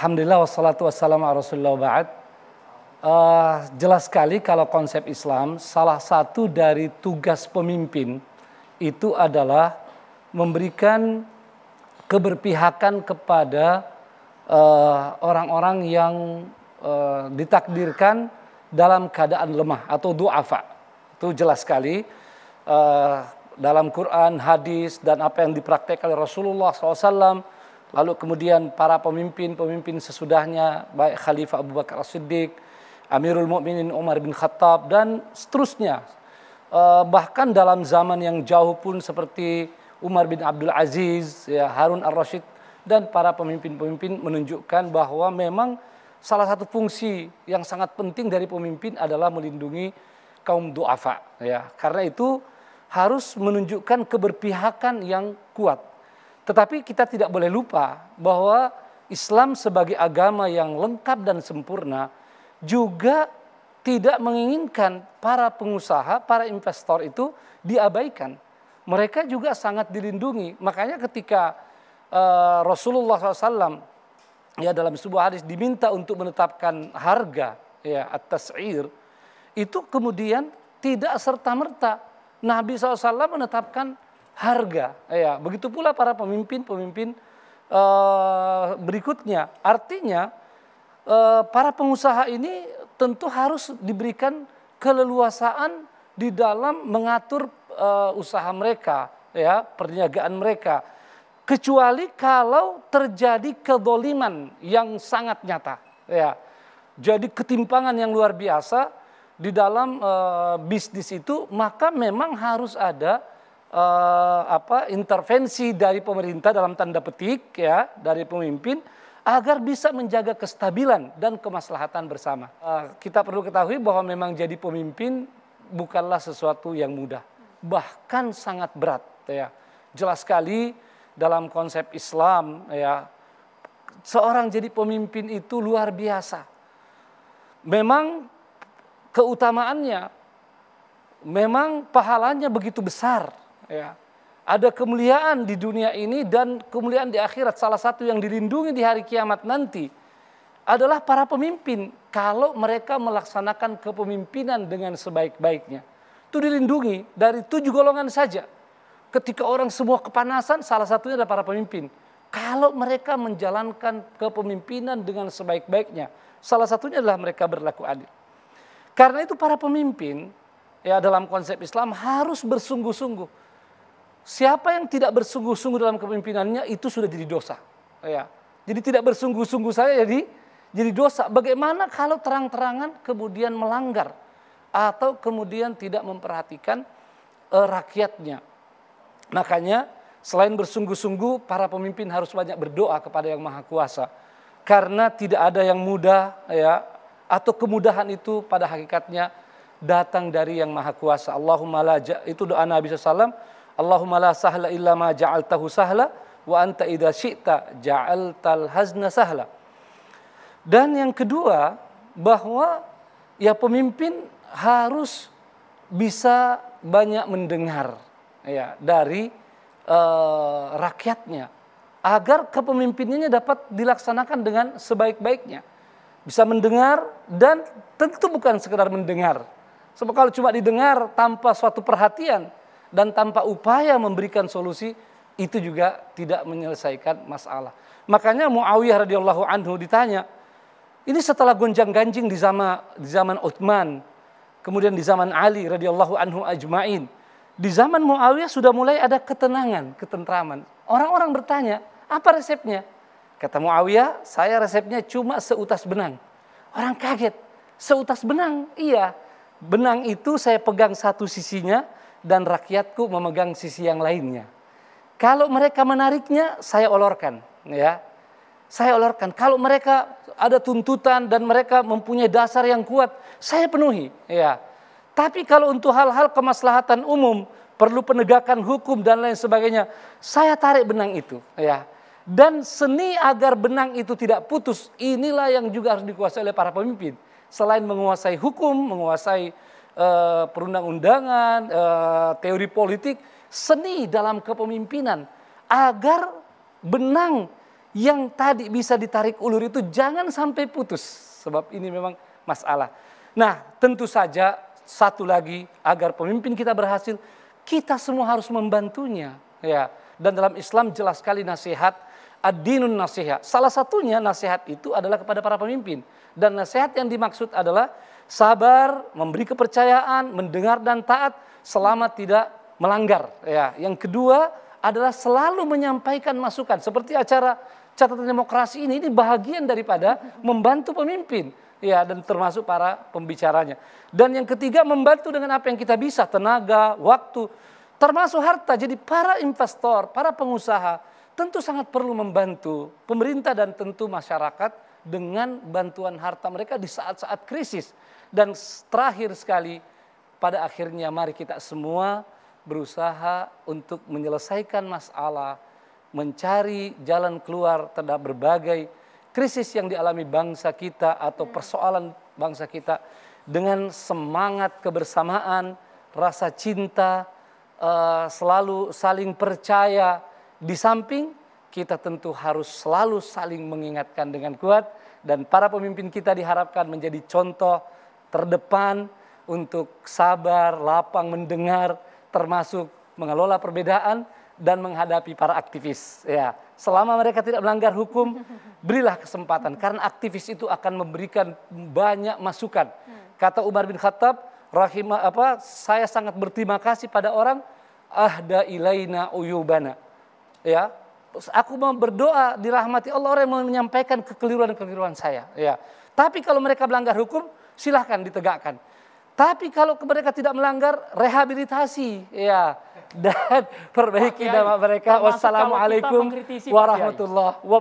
Alhamdulillah wassalatu wassalamu ala Rasulillah ba'd. Jelas sekali kalau konsep Islam, salah satu dari tugas pemimpin itu adalah memberikan keberpihakan kepada orang-orang yang ditakdirkan dalam keadaan lemah atau du'afa. Itu jelas sekali dalam Quran, hadis, dan apa yang dipraktekkan oleh Rasulullah SAW. Lalu kemudian para pemimpin sesudahnya, baik Khalifah Abu Bakar As-Siddiq, Amirul Mukminin Umar bin Khattab, dan seterusnya. Bahkan dalam zaman yang jauh pun seperti Umar bin Abdul Aziz, ya, Harun Ar-Rasyid, dan para pemimpin-pemimpin menunjukkan bahwa memang salah satu fungsi yang sangat penting dari pemimpin adalah melindungi kaum du'afa. Ya. Karena itu harus menunjukkan keberpihakan yang kuat. Tetapi kita tidak boleh lupa bahwa Islam sebagai agama yang lengkap dan sempurna juga tidak menginginkan para pengusaha, para investor itu diabaikan. Mereka juga sangat dilindungi. Makanya ketika Rasulullah SAW ya dalam sebuah hadis diminta untuk menetapkan harga, ya, at-tas'ir, itu kemudian tidak serta-merta Nabi SAW menetapkan harga, ya. Begitu pula para pemimpin berikutnya. Artinya para pengusaha ini tentu harus diberikan keleluasaan di dalam mengatur usaha mereka, ya, perniagaan mereka. Kecuali kalau terjadi kedoliman yang sangat nyata, ya. Jadi ketimpangan yang luar biasa di dalam bisnis itu, maka memang harus ada intervensi dari pemerintah dalam tanda petik, ya, dari pemimpin agar bisa menjaga kestabilan dan kemaslahatan bersama. Kita perlu ketahui bahwa memang jadi pemimpin bukanlah sesuatu yang mudah, bahkan sangat berat, ya. Jelas sekali dalam konsep Islam, ya, seorang jadi pemimpin itu luar biasa. Memang keutamaannya, memang pahalanya begitu besar. Ya. Ada kemuliaan di dunia ini dan kemuliaan di akhirat. Salah satu yang dilindungi di hari kiamat nanti adalah para pemimpin. Kalau mereka melaksanakan kepemimpinan dengan sebaik-baiknya, itu dilindungi dari 7 golongan saja. Ketika orang semua kepanasan, salah satunya adalah para pemimpin. Kalau mereka menjalankan kepemimpinan dengan sebaik-baiknya, salah satunya adalah mereka berlaku adil. Karena itu para pemimpin, ya, dalam konsep Islam harus bersungguh-sungguh. Siapa yang tidak bersungguh-sungguh dalam kepemimpinannya itu sudah jadi dosa. Ya. Jadi tidak bersungguh-sungguh saya jadi dosa. Bagaimana kalau terang-terangan kemudian melanggar atau kemudian tidak memperhatikan rakyatnya. Makanya selain bersungguh-sungguh, para pemimpin harus banyak berdoa kepada Yang Maha Kuasa. Karena tidak ada yang mudah, ya, atau kemudahan itu pada hakikatnya datang dari Yang Maha Kuasa. Allahumma la itu doa Nabi SAW. Allahumma la sahla illa ma ja'altahu sahla wa anta idza syi'ta ja'altal hazna sahla. Dan yang kedua, bahwa ya pemimpin harus bisa banyak mendengar, ya, dari rakyatnya agar kepemimpinannya dapat dilaksanakan dengan sebaik-baiknya. Bisa mendengar dan tentu bukan sekedar mendengar. Sebab kalau cuma didengar tanpa suatu perhatian dan tanpa upaya memberikan solusi, itu juga tidak menyelesaikan masalah. Makanya Muawiyah radhiyallahu anhu ditanya, ini setelah gonjang-ganjing di zaman Utsman, kemudian di zaman Ali radhiyallahu anhu ajmain. Di zaman Muawiyah sudah mulai ada ketenangan, ketentraman. Orang-orang bertanya, apa resepnya? Kata Muawiyah, saya resepnya cuma seutas benang. Orang kaget, seutas benang? Iya, benang itu saya pegang satu sisinya, dan rakyatku memegang sisi yang lainnya. Kalau mereka menariknya, saya olorkan, ya. Saya olorkan. Kalau mereka ada tuntutan dan mereka mempunyai dasar yang kuat, saya penuhi, ya. Tapi kalau untuk hal-hal kemaslahatan umum, perlu penegakan hukum dan lain sebagainya, saya tarik benang itu, ya. Dan seni agar benang itu tidak putus, inilah yang juga harus dikuasai oleh para pemimpin. Selain menguasai hukum, menguasai perundang-undangan, teori politik, seni dalam kepemimpinan agar benang yang tadi bisa ditarik ulur itu jangan sampai putus, sebab ini memang masalah. Nah, tentu saja satu lagi, agar pemimpin kita berhasil, kita semua harus membantunya, ya. Dan dalam Islam jelas sekali nasihat, ad-dinun nasihat. Salah satunya nasihat itu adalah kepada para pemimpin. Dan nasihat yang dimaksud adalah sabar, memberi kepercayaan, mendengar dan taat selama tidak melanggar, ya. Yang kedua adalah selalu menyampaikan masukan. Seperti acara catatan demokrasi ini bahagian daripada membantu pemimpin, ya, dan termasuk para pembicaranya. Dan yang ketiga, membantu dengan apa yang kita bisa, tenaga, waktu, termasuk harta. Jadi para investor, para pengusaha tentu sangat perlu membantu pemerintah dan tentu masyarakat dengan bantuan harta mereka di saat-saat krisis. Dan terakhir sekali, pada akhirnya mari kita semua berusaha untuk menyelesaikan masalah, mencari jalan keluar terhadap berbagai krisis yang dialami bangsa kita atau persoalan bangsa kita dengan semangat kebersamaan, rasa cinta, selalu saling percaya. Di samping kita tentu harus selalu saling mengingatkan dengan kuat, dan para pemimpin kita diharapkan menjadi contoh terdepan untuk sabar, lapang mendengar, termasuk mengelola perbedaan dan menghadapi para aktivis. Ya, selama mereka tidak melanggar hukum, berilah kesempatan, karena aktivis itu akan memberikan banyak masukan. Kata Umar bin Khattab, saya sangat berterima kasih pada orang ahda ilaina uyubana. Ya, aku mau berdoa dirahmati Allah orang yang menyampaikan kekeliruan-kekeliruan saya. Ya, tapi kalau mereka melanggar hukum, silahkan ditegakkan. Tapi kalau mereka tidak melanggar, rehabilitasi, ya, dan perbaiki nama mereka. Wassalamualaikum warahmatullahi wabarakatuh.